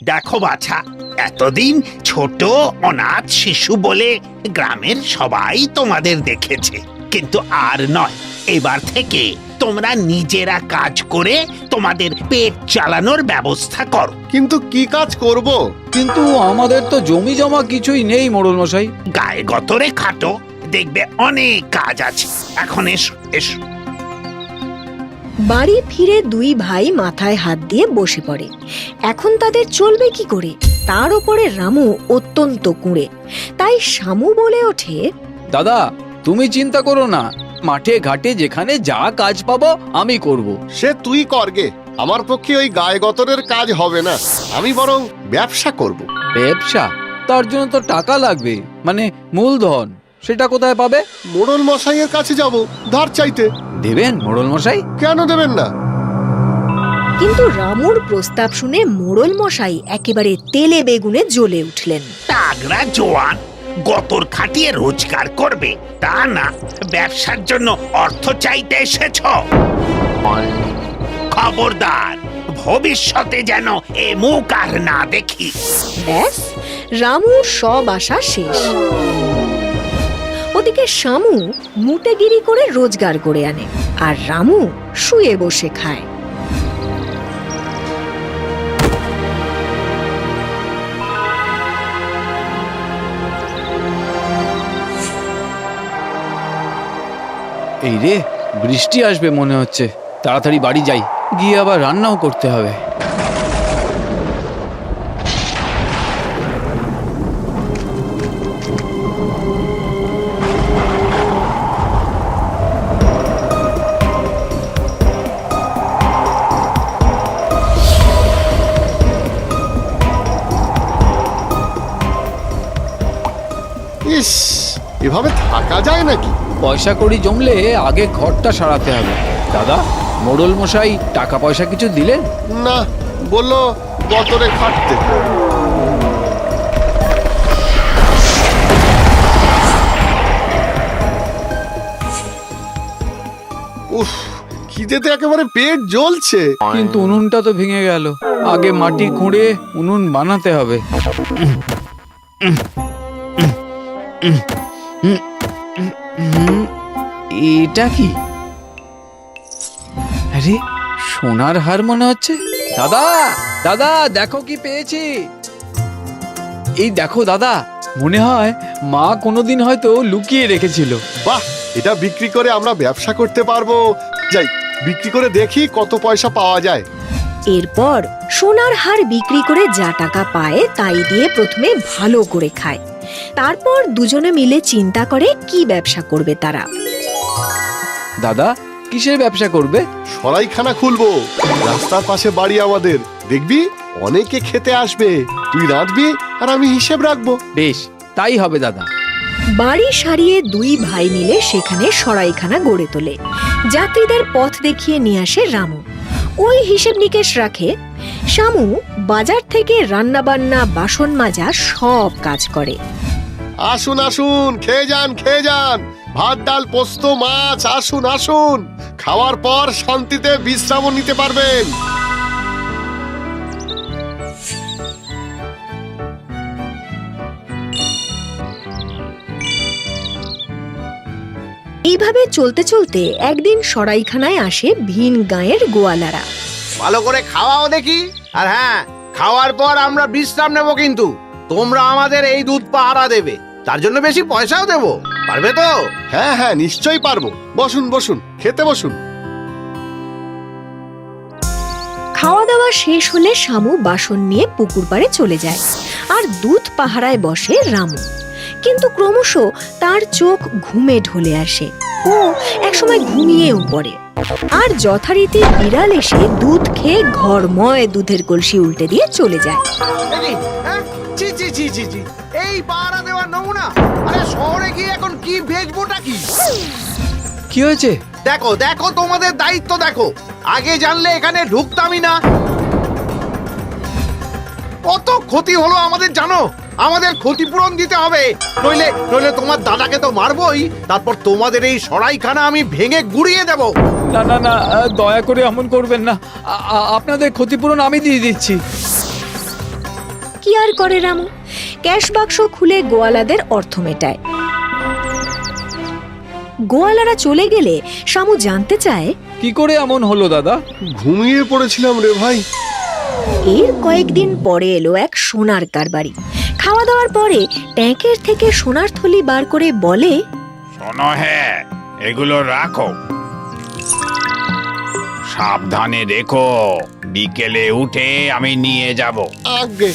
দেখো বাছা, এতদিন ছোট অনাথ শিশু বলে গ্রামের সবাই তোমাদের দেখেছে, কিন্তু আর নয়। এবার থেকে তোমরা নিজেরা কাজ করে তোমাদের পেট চালানোর ব্যবস্থা করো। কিন্তু কি কাজ করব? কিন্তু আমাদের তো জমি জমা কিছুই নেই মোড়ল মশাই। গায়ে গতরে খাটো, দেখবে অনেক কাজ আছে। এখন এসো এসো। বাড়ি ফিরে দুই ভাই মাথায় হাত দিয়ে বসে পড়ে। এখন তাদের চলবে কি করে? তার উপরে রামু অত্যন্ত কুঁড়ে। তাই শামু বলে ওঠে, দাদা, তুমি চিন্তা করো না, মাঠে ঘাটে যেখানে যা কাজ পাবো আমি করব। সে তুই করগে, আমার পক্ষে ওই গায়ে গতরের কাজ হবে না। আমি বরং ব্যবসা করব। ব্যবসা? তার জন্য তো টাকা লাগবে, মানে মূলধন। সেটা কোথায় পাবে? মোড়ল মশাইয়ের কাছে যাব ধার চাইতে। দেবেন মোড়ল মশাই? কেন দেবেন না? কিন্তু রামুর প্রস্তাব শুনে মোড়ল মশাই একেবারে তেলে বেগুনে জ্বলে উঠলেন। তাগড়া জোয়ান গতর খাটিয়ে রোজগার করবে, তা না ব্যবসার জন্য অর্থ চাইতে এসেছ। খবরদার, ভবিষ্যতে যেন এ মুখ আর না দেখি। ব্যাস, রামুর সব আশা শেষ। ওদিকে শামু মুটেগিরি করে রোজগার করে আনে, আর রামু শুয়ে বসে খায়। এই রে, বৃষ্টি আসবে মনে হচ্ছে। তাড়াতাড়ি বাড়ি যাই, গিয়ে আবার রান্নাও করতে হবে। ইস, এভাবে থাকা যায় নাকি? পয়সা কড়ি জমলে আগে ঘরটা সারাতে হবে। দাদা, মোড়ল মশাই টাকা পয়সা কিছু দিলেন? না, বললো গতরে খাটতে। উফ, খিদেতে একেবারে পেট জ্বলছে। কিন্তু উনুনটা তো ভেঙে গেল। আগে মাটি খুঁড়ে উনুন বানাতে হবে। এটা কি? আরে, সোনার হার মনে হচ্ছে। দাদা, দাদা, দেখো কি পেয়েছি। এই দেখো দাদা, মনে হয় মা কোনোদিন হয়তো লুকিয়ে রেখেছিল। বাহ, এটা বিক্রি করে আমরা ব্যবসা করতে পারবো। যাই, বিক্রি করে দেখি কত পয়সা পাওয়া যায়। এরপর সোনার হার বিক্রি করে যা টাকা পায় তাই দিয়ে প্রথমে ভালো করে খায়। তারপর দুজনে মিলে চিন্তা করে কি ব্যবসা করবে তারা। দাদা, কিসের ব্যবসা করবে? সরাইখানা খুলবো। রাস্তার পাশে বাড়ি আমাদের, দেখবি অনেকে খেতে আসবে। তুই রাঁধবি আর আমি হিসেব রাখবো। বেশ, তাই হবে দাদা। বাড়ি সারিয়ে দুই ভাই মিলে সেখানে সরাইখানা গড়ে তোলে। যাত্রীদের পথ দেখিয়ে নিয়ে আসে রামু। ওই হিসেব নিকেশ রাখে। শামু বাজার থেকে রান্না বান্না, বাসন মাজা সব কাজ করে। আসুন আসুন, খেয়ে যান খেয়ে যান। ভাত ডাল পোস্ত মাছ, আসুন আসুন। খাওয়ার পর শান্তিতে বিশ্রামও নিতে পারবেন। এইভাবে চলতে চলতে একদিন সরাইখানায় আসে ভিন গাঁয়ের গোয়ালারা। ভালো করে খাওয়াও দেখি। আর হ্যাঁ, খাওয়ার পর আমরা বিশ্রাম নেব, কিন্তু তোমরা আমাদের এই দুধ পাহারা দেবে, তার জন্য বেশি পয়সাও দেব। পারবে তো? হ্যাঁ হ্যাঁ, নিশ্চয়ই পারবো। বসুন বসুন, খেতে বসুন। খাওয়া দাওয়া শেষ হলে শামু বাসন নিয়ে পুকুর পাড়ে চলে যায়, আর দুধ পাহারায় বসে রামু। কিন্তু ক্রমশ তার চোখ ঘুমে ঢলে আসে। ও একসময় ঘুমিয়েও পড়ে, আর যথারীতি বিড়াল এসে দুধ খেয়ে ঘরময় দুধের কলসি উল্টে দিয়ে চলে যায়। জি জি জি জি জি, এই পাহারা দেওয়ার নমুনা। আরে শহরে গিয়ে এখন কি বেচবোটা কি? কি হয়েছে? দেখো দেখো, তোমাদের দায়িত্ব দেখো। আগে জানলে এখানে ঢুকতামই না। কত ক্ষতি হলো আমাদের জানো? আমাদের ক্ষতিপূরণ দিতে হবে, নইলে নইলে তোমার দাদাকে তো মারবই। তারপর তোমাদের এই সরাইখানা আমি ভেঙে গুড়িয়ে দেব। না না না, দয়া করে এমন করবেন না। আপনাদের ক্ষতিপূরণ আমি দিয়ে দিচ্ছি। কি আর করে রামু, ক্যাশ বাক্স খুলে গোয়ালাদের অর্থ মেটায়। গোয়ালারা চলে গেলে শামু জানতে চায়, কি করে এমন হলো দাদা? ঘুমিয়ে পড়েছিলাম রে ভাই। এর কয়েকদিন পরে এলো এক সোনার কারবারি। খাওয়া দাওয়ার পরে ট্যাঙ্কের থেকে সোনার থলি বার করে বলে, শোনো হে, এগুলো রাখো, সাবধানে রেখো, বিকেলে উঠে আমি নিয়ে যাব। আগে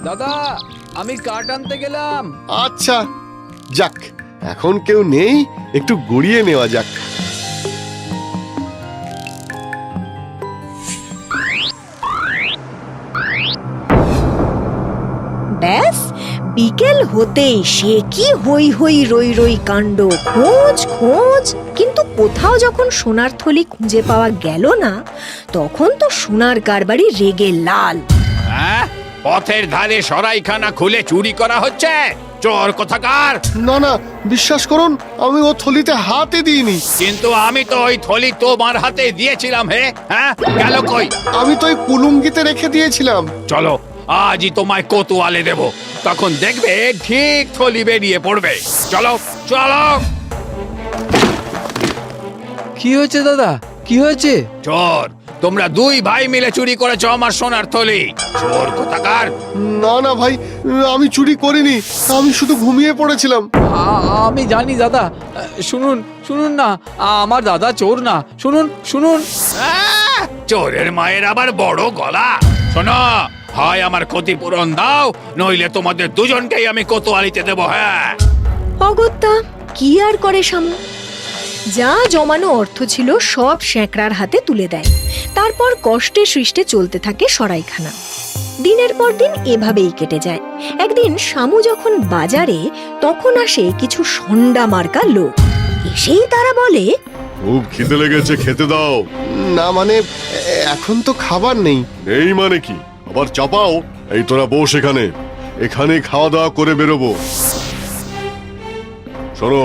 দাদা, আমি কাঠ আনতে গেলাম। আচ্ছা, যাক, এখন কেউ নেই, একটু গড়িয়ে নেওয়া যাক। ব্যাস বিকেল হতেই সে কি হই হই রই রই কাণ্ড, খোঁজ খোঁজ, কিন্তু কোথাও যখন সোনার থলি খুঁজে পাওয়া গেল না, তখন তো সোনার কারবারি রেগে লাল। হ্যাঁ, পথের ধারে সরাইখানা খুলে চুরি করা হচ্ছে, চোর কোথাকার! না না, বিশ্বাস করুন, আমি ও থলিতে হাতে দিইনি। কিন্তু আমি তো ওই থলি তোমার হাতে দিয়েছিলাম। হে, হ্যাঁ, গেল কই? আমি তো ওই কুলুঙ্গিতে রেখে দিয়েছিলাম। চলো, আজই তোমায় কোতোয়ালে দেব, তখন দেখবে ঠিক থলি বেরিয়ে পড়বে। চলো চলো। কি হয়েছে দাদা, কি হয়েছে? চোর, তোমরা দুই ভাই মিলে চুরি করেছো আমার সোনার থলি, চোর কোথাকার! না না ভাই, আমি চুরি করিনি, আমি শুধু ঘুমিয়ে পড়েছিলাম। আমি জানি দাদা, শুনুন শুনুন না, আমার দাদা চোর না, শুনুন শুনুন। আহ! চোরের মায়ের আবার বড় গলা। শোনো, হয় আমার ক্ষতিপূরণ দাও, নইলে তোমাদের দুজনকেই আমি কোতোয়ালিতে দেবো। হ্যাঁ, অগত্যা কি আর করে শামু, যা জমানো অর্থ ছিল সব শ্যাকরার হাতে তুলে দেয়। তারপর কষ্টে সৃষ্টে চলতে থাকে সরাইখানা। দিনের পর দিন এভাবেই কেটে যায়। একদিন শামু যখন বাজারে, তখন আসে কিছু সন্ডা মার্কা লোক। এসেই তারা বলে, খুব খিদে লেগেছে, খেতে দাও। না মানে, এখন তো খাবার নেই। নেই মানে কি, আবার চাপাও। এই তোরা বস এখানে, এখানে খাওয়া দাওয়া করে বেরোবো। শোনো,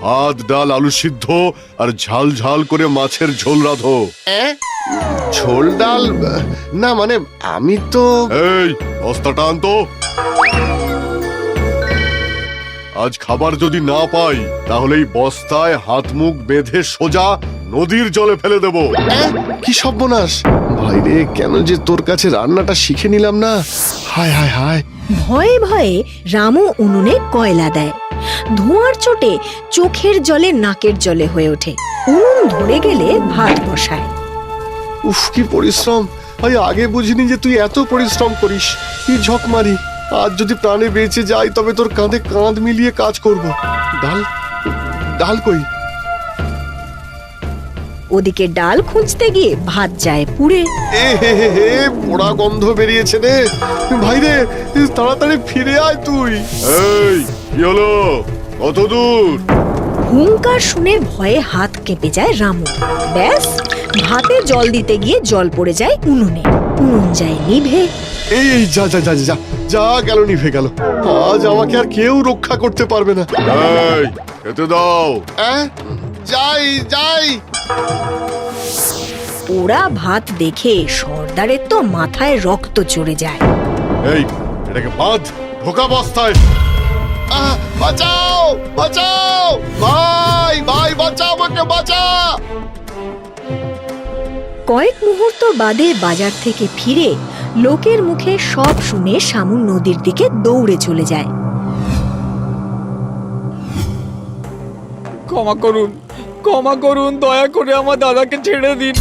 ভাত ডাল আলু সিদ্ধ আর ঝাল ঝাল করে মাছের ঝোল রাঁধো। ঝোল ডাল না মানে, আমি তো এই বস্তাটা আনতো। আজ খাবার যদি না পাই, তাহলে এই বস্তায় হাত মুখ বেঁধে সোজা নদীর জলে ফেলে দেব। কি সর্বনাশ! ভাইরে, কেন যে তোর কাছে রান্নাটা শিখে নিলাম না। হায় হায় হায়। ভয়ে ভয়ে রামু উনুনে কয়লা দেয়। ধোঁয়ার চোটে চোখের জলে নাকের জলে হয়ে ওঠে। উনুন ধরে গেলে ভাত বসায়। উফ, কি পরিশ্রম! ভাই, আগে বুঝিনি যে তুই এত পরিশ্রম করিস। কি ঝক মারি! আজ যদি প্রাণে বেঁচে যাই, তবে তোর কাঁধে কাঁধ মিলিয়ে কাজ করব। ডাল ডাল কই? ওদিকে ডাল খুঁজতে গিয়ে ভাত যায় পুড়ে। এ হে হে হে, পোড়া গন্ধ বেরিয়েছে রে। ভাই রে, তাড়াতাড়ি ফিরে আয় তুই। এই, কি হলো? কত দূর? হুঙ্কার শুনে ভয়ে হাত কেঁপে যায় রামু। ব্যাস, ভাতে জল দিতে গিয়ে জল পড়ে যায় উনুনে। উনুন যায় নিভে। এই এই, যা যা যা যা যা, গেল, নিভে গেল। আজ আমাকে আর কেউ রক্ষা করতে পারবে না। এই, খেতে দাও। যাই যাই। পোড়া ভাত দেখে সর্দারের তো মাথায় রক্ত চড়ে যায়। এই, এটাকে বাঁধ, ঢোকা বস্তায়। বাঁচাও বাঁচাও, ভাই ভাই বাঁচা, আমাকে বাঁচা। কয়েক মুহূর্ত বাদে বাজার থেকে ফিরে লোকের মুখে সব শুনে শামু নদীর দিকে দৌড়ে চলে যায়। ক্ষমা করুন, ক্ষমা করুন, দয়া করে আমার দাদাকে ছেড়ে দিন।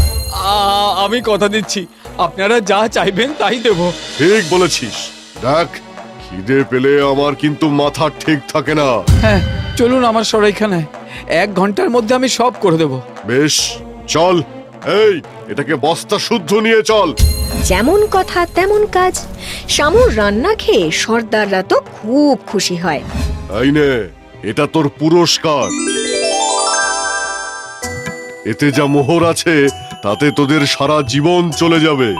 আমি কথা দিচ্ছি, আপনারা যা চাইবেন তাই দেব। ঠিক বলেছিস। দেখ, খিদে পেলে আমার কিন্তু মাথা ঠিক থাকে না। হ্যাঁ, চলুন আমার সরাইখানায়, 1 ঘন্টার মধ্যে আমি সব করে দেব। বেশ, চল। এই, এটাকে বস্তা শুদ্ধ নিয়ে চল। যেমন কথা তেমন কাজ। শামুর রান্না খেয়ে সর্দাররা তো খুব খুশি হয়। এই নে, এটা তোর পুরস্কার। এতে যা মোহর আছে, তাতে তোদের সারা জীবন চলে যাবে।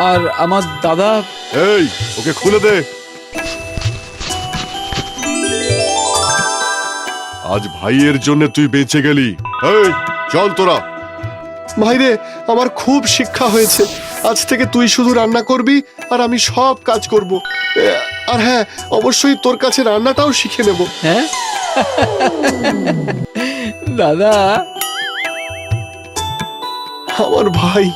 আর আমার দাদা? এই, ওকে খুলে দে। আজ ভাইয়ের জন্য তুই বেঁচে গেলি। এই চল তোরা। ভাইরে, আমার খুব শিক্ষা হয়েছে। আজ থেকে তুই শুধু রান্না করবি আর আমি সব কাজ করব। আর হ্যাঁ, অবশ্যই তোর কাছে রান্নাটাও শিখে নেব। হ্যাঁ দাদা, আমার ভাই।